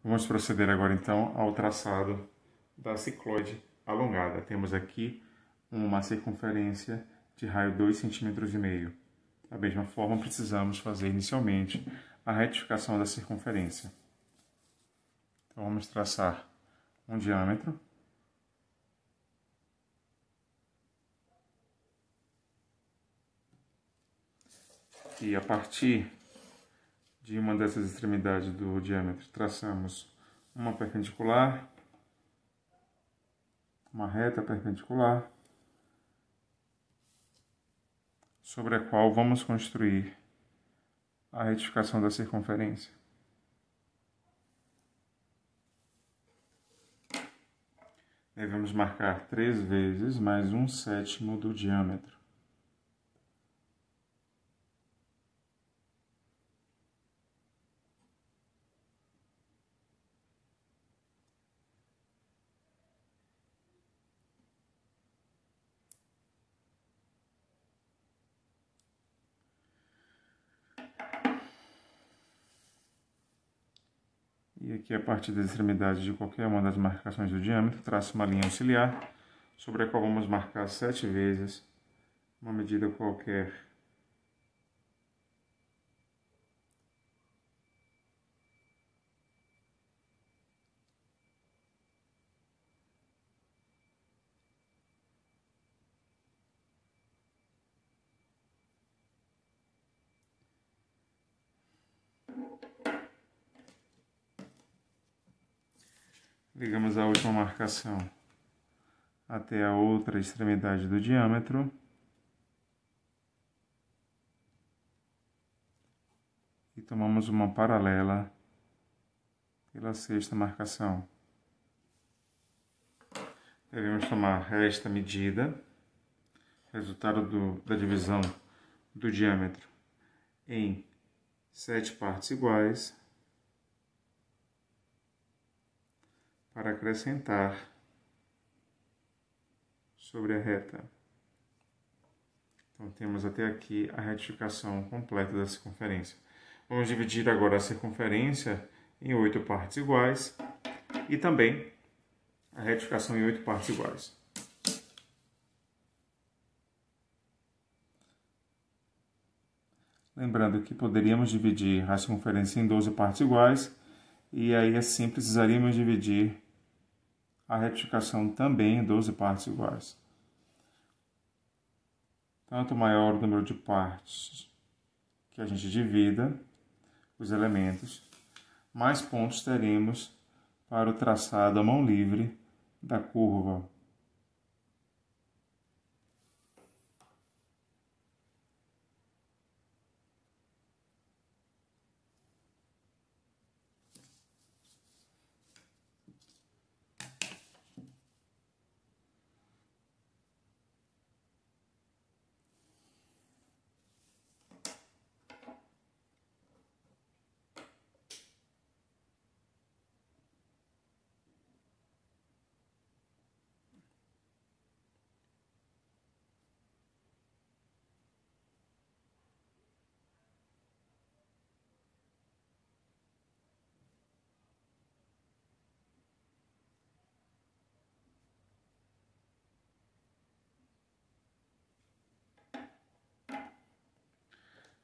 Vamos proceder agora então ao traçado da cicloide alongada. Temos aqui uma circunferência de raio 2,5 cm. Da mesma forma, precisamos fazer inicialmente a retificação da circunferência. Então vamos traçar um diâmetro. E a partir de uma dessas extremidades do diâmetro, traçamos uma perpendicular, uma reta perpendicular, sobre a qual vamos construir a retificação da circunferência. Devemos marcar 3 vezes mais 1/7 do diâmetro. E aqui, a partir das extremidades de qualquer uma das marcações do diâmetro, traço uma linha auxiliar, sobre a qual vamos marcar 7 vezes uma medida qualquer. Ligamos a última marcação até a outra extremidade do diâmetro. E tomamos uma paralela pela 6ª marcação. Devemos tomar esta medida, resultado da divisão do diâmetro em 7 partes iguais, para acrescentar sobre a reta. Então temos até aqui a retificação completa da circunferência. Vamos dividir agora a circunferência em 8 partes iguais e também a retificação em 8 partes iguais. Lembrando que poderíamos dividir a circunferência em 12 partes iguais e aí assim precisaríamos dividir a retificação também em 12 partes iguais. Tanto maior o número de partes que a gente divida os elementos, mais pontos teremos para o traçado à mão livre da curva.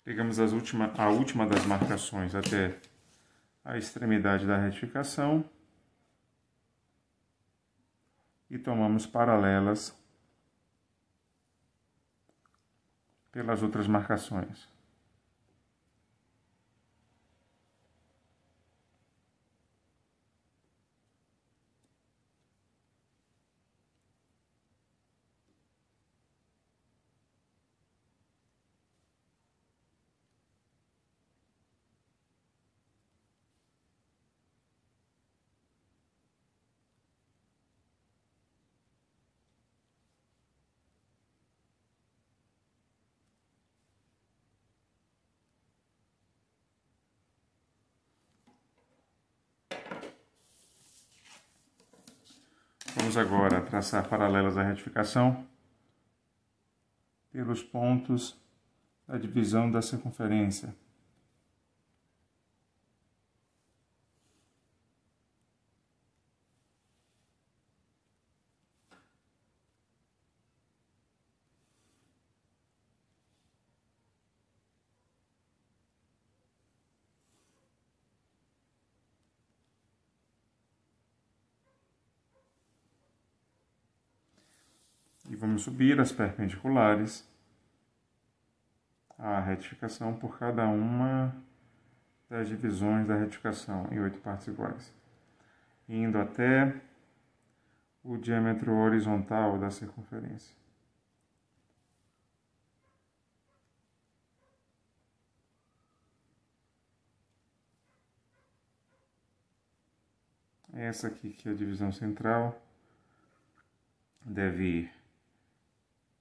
Ligamos a última das marcações até a extremidade da retificação e tomamos paralelas pelas outras marcações. Vamos agora traçar paralelas à retificação pelos pontos da divisão da circunferência. vamos subir as perpendiculares à retificação por cada uma das divisões da retificação em 8 partes iguais, indo até o diâmetro horizontal da circunferência. Essa aqui que é a divisão central, deve ir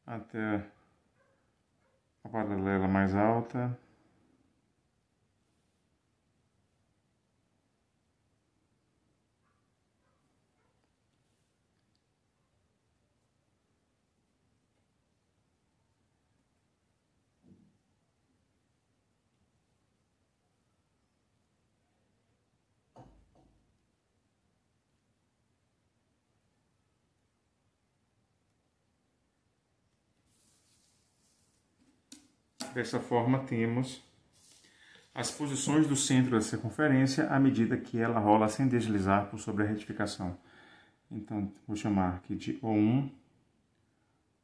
até a paralela mais alta. Dessa forma, temos as posições do centro da circunferência à medida que ela rola sem deslizar por sobre a retificação. Então, vou chamar aqui de O1,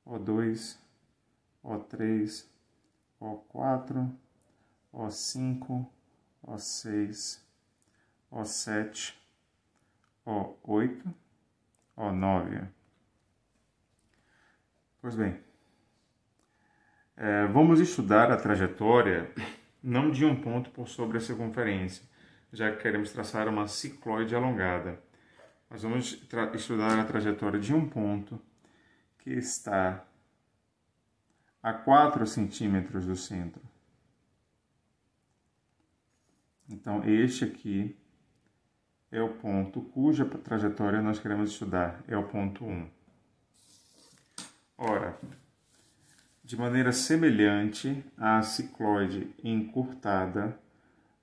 O2, O3, O4, O5, O6, O7, O8, O9. Pois bem, vamos estudar a trajetória não de um ponto por sobre a circunferência, já que queremos traçar uma cicloide alongada. Mas vamos estudar a trajetória de um ponto que está a 4 centímetros do centro. Então, este aqui é o ponto cuja trajetória nós queremos estudar, é o ponto 1. Ora, de maneira semelhante à cicloide encurtada,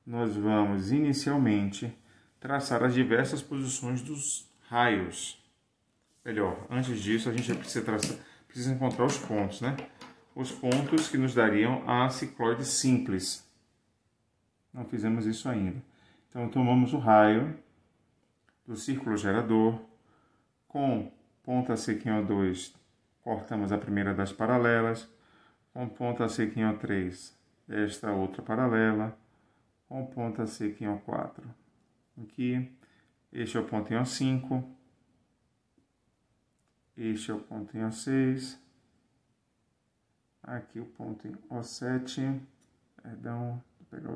nós vamos inicialmente traçar as diversas posições dos raios. Melhor, antes disso a gente precisa encontrar os pontos, né? Os pontos que nos dariam a cicloide simples. Não fizemos isso ainda. Então tomamos o raio do círculo gerador, com ponta seca em O2, cortamos a primeira das paralelas, com ponta seca em O3, esta outra paralela, com ponta seca em O4. Aqui, este é o ponto em O5, este é o ponto em O6, aqui o ponto em O7, perdão, vou pegar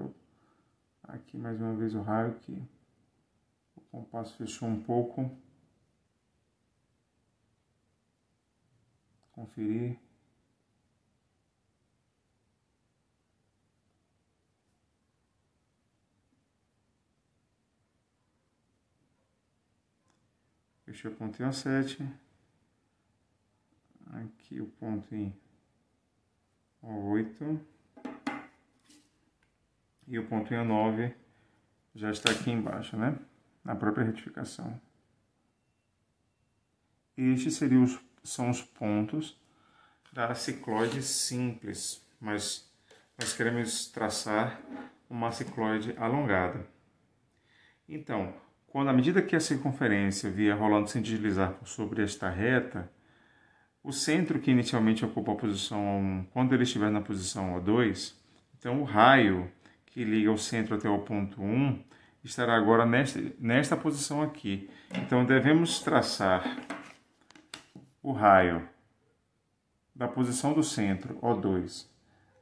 aqui mais uma vez o raio que o compasso fechou um pouco, conferir. Fechei o ponto em O7, aqui o ponto em O8 e o ponto em O9 já está aqui embaixo, né? Na própria retificação. Estes são os pontos da cicloide simples, mas nós queremos traçar uma cicloide alongada. Então, à medida que a circunferência via rolando sem deslizar por sobre esta reta, o centro que inicialmente ocupa a posição O1, quando ele estiver na posição O2, então o raio que liga o centro até o ponto 1 estará agora nesta posição aqui. Então devemos traçar o raio da posição do centro, O2,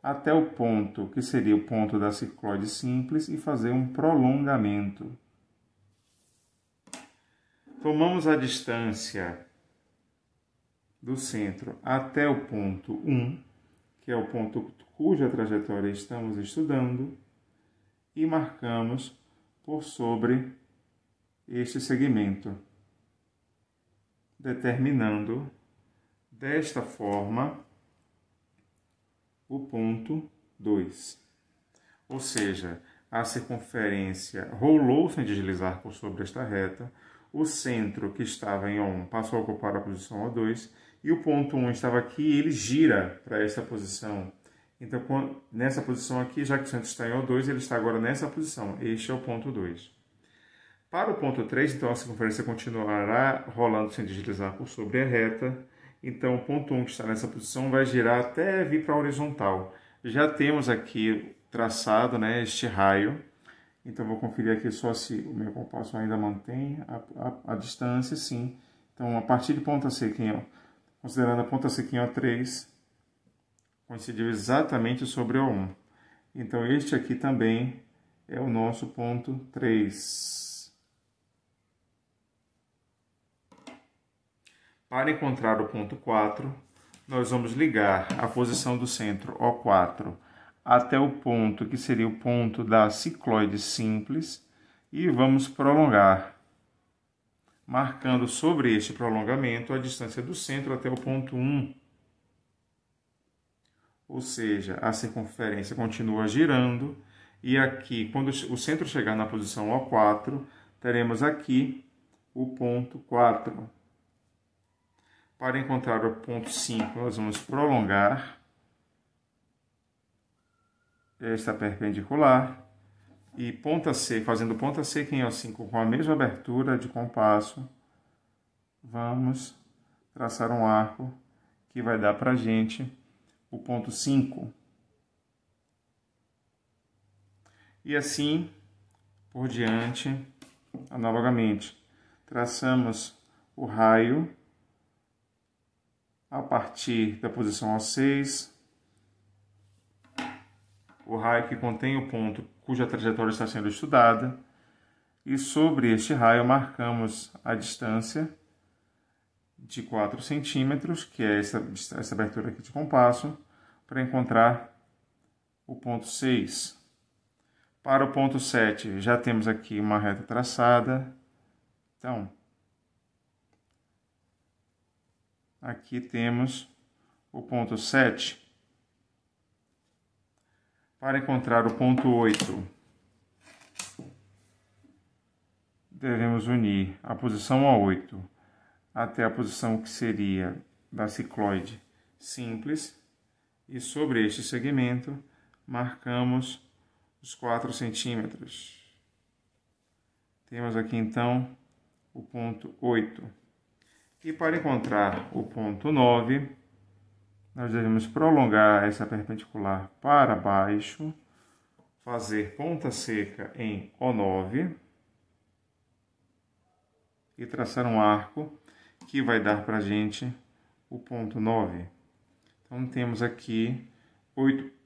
até o ponto que seria o ponto da cicloide simples e fazer um prolongamento. Tomamos a distância do centro até o ponto 1, que é o ponto cuja trajetória estamos estudando, e marcamos por sobre este segmento, determinando desta forma o ponto 2. Ou seja, a circunferência rolou sem deslizar por sobre esta reta, o centro que estava em O1 passou a ocupar a posição O2 e o ponto 1 estava aqui e ele gira para esta posição. Então, nessa posição aqui, já que o centro está em O2, ele está agora nessa posição. Este é o ponto 2. Para o ponto 3, então, a circunferência continuará rolando sem deslizar por sobre a reta Então, o ponto 1 que está nessa posição vai girar até vir para a horizontal. Já temos aqui traçado, né, este raio. Então, vou conferir aqui só se o meu compasso ainda mantém a distância, sim. Então, a partir de ponta C, considerando a ponta C em O3, coincidiu exatamente sobre o 1. Então, este aqui também é o nosso ponto 3. Para encontrar o ponto 4, nós vamos ligar a posição do centro O4 até o ponto que seria o ponto da cicloide simples e vamos prolongar, marcando sobre este prolongamento a distância do centro até o ponto 1. Ou seja, a circunferência continua girando e aqui, quando o centro chegar na posição O4, teremos aqui o ponto 4. Para encontrar o ponto 5, nós vamos prolongar esta perpendicular e ponta C, fazendo ponta C em O5 com a mesma abertura de compasso, vamos traçar um arco que vai dar para a gente o ponto 5. E assim por diante, analogamente, traçamos o raio a partir da posição O6, o raio que contém o ponto cuja trajetória está sendo estudada, e sobre este raio marcamos a distância de 4 centímetros, que é essa abertura aqui de compasso, para encontrar o ponto 6. Para o ponto 7, já temos aqui uma reta traçada. Então, aqui temos o ponto 7. Para encontrar o ponto 8, devemos unir a posição O8 até a posição que seria da cicloide simples. E sobre este segmento, marcamos os 4 centímetros. Temos aqui, então, o ponto 8. E para encontrar o ponto 9, nós devemos prolongar essa perpendicular para baixo, fazer ponta seca em O9 e traçar um arco que vai dar para a gente o ponto 9. Então, temos aqui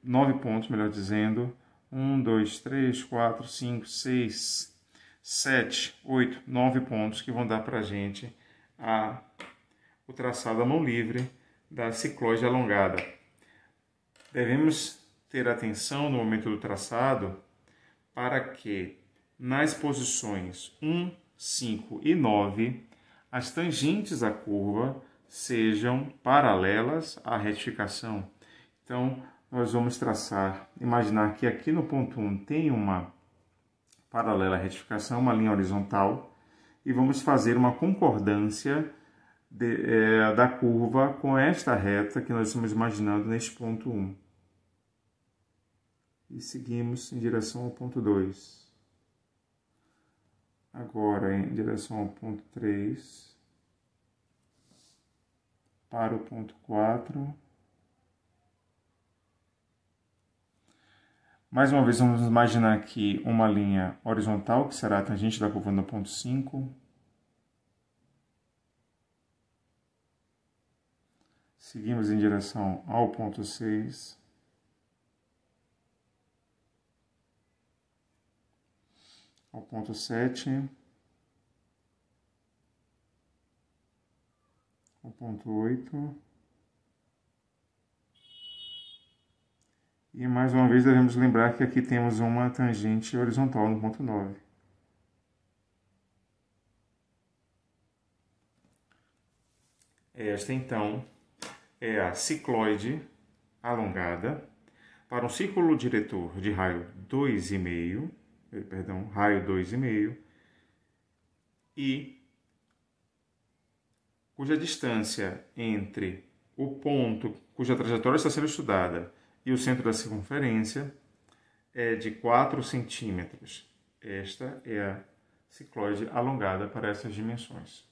9 pontos, melhor dizendo, 1, 2, 3, 4, 5, 6, 7, 8, 9 pontos que vão dar para a gente o traçado à mão livre da cicloide alongada. Devemos ter atenção no momento do traçado para que nas posições 1, 5 e 9 as tangentes à curva sejam paralelas à retificação. Então, nós vamos traçar, imaginar que aqui no ponto 1 tem uma paralela à retificação, uma linha horizontal, e vamos fazer uma concordância da curva com esta reta que nós estamos imaginando neste ponto 1. E seguimos em direção ao ponto 2. Agora em direção ao ponto 3. Para o ponto 4. Mais uma vez, vamos imaginar aqui uma linha horizontal, que será a tangente da curva no ponto 5. Seguimos em direção ao ponto 6. Ao ponto 7. Ao ponto 8. E mais uma vez devemos lembrar que aqui temos uma tangente horizontal no ponto 9. Esta então é a cicloide alongada para um círculo diretor de raio 2,5, raio 2,5, e cuja distância entre o ponto cuja trajetória está sendo estudada e o centro da circunferência é de 4 centímetros. Esta é a cicloide alongada para essas dimensões.